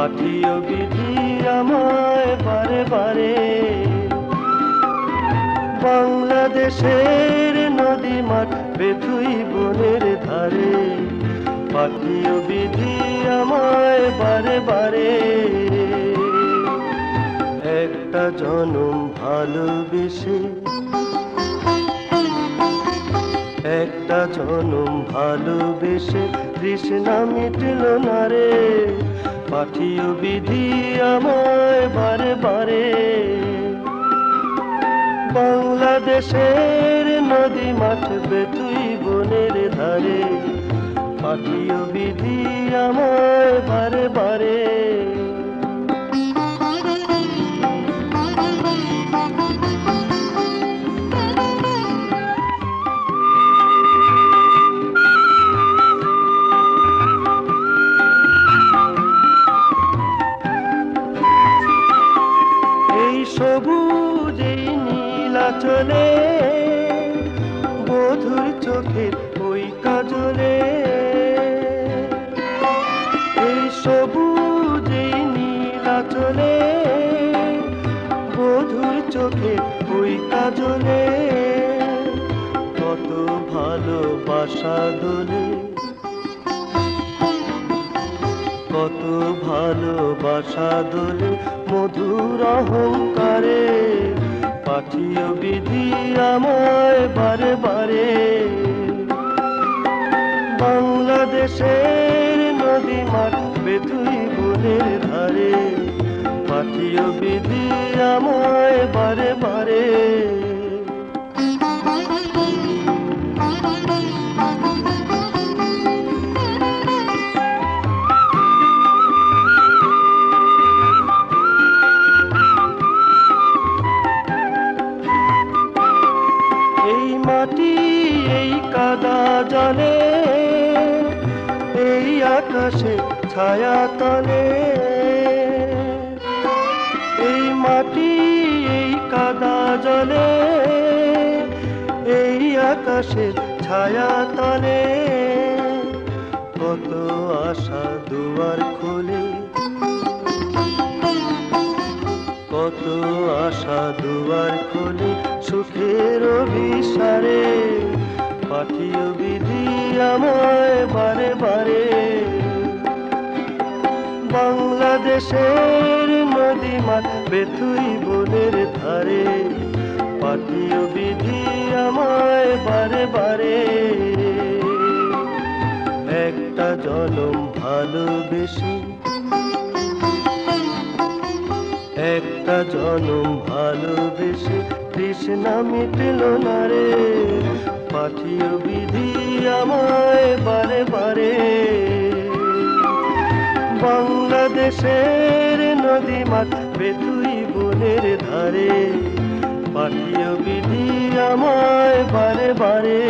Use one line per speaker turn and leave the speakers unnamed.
পাঠিও বিধি আমায় বারে বারে। বাংলাদেশের নদী মাঠ বেথুই বনের ধারে, পাঠিও বিধি আমায় বারে বারে। একটা জনম ভালোবেসে, একটা জনম ভালোবেসে তৃষ্ণা মিটল না রে, পাঠিও বিধি আমায় বারে বারে। বাংলাদেশের নদী মাঠ বেথুই বনের ধারে, পাঠিও বিধি আমায় বারে বারে। এই সবুজ এই নীলাচলে, বধুর চোখের ওই কাজলে, এই সবুজ এই নীলাচলে, বধুর চোখের ওই কাজলে, কত ভালোবাসা দোলে, কত ভালোবাসা দোলে মধুর অহংকারে, পাঠিও বিধি আমায় বারে বারে। বাংলাদেশের নদী মাঠ বেথুই বনের ধারে, পাঠিও বিধি আমায় বারে বারে। এই মাটি এই কাদা জলে, এই আকাশে ছায়া তলে, এই মাটি এই কাদা জলে, এই আকাশে ছায়া তলে, কত আশা দুয়ার খোলে, কত আশা দুয়ার খোলে সুখের অভিসারে, পাঠিও বিধি আমায় বারে বারে। বাংলাদেশের নদী মাঠ বেথুই বনের ধারে, পাঠিও বিধি আমায় বারে বারে। একটা জনম ভালোবেসে, একটা জনম ভালোবেসে তৃষ্ণা মিটল না রে, পাঠিও বিধি আমায় বারে বারে। বাংলাদেশের নদী মাঠ বেথুই বনের ধারে, পাঠিও বিধি আমায় বারে বারে।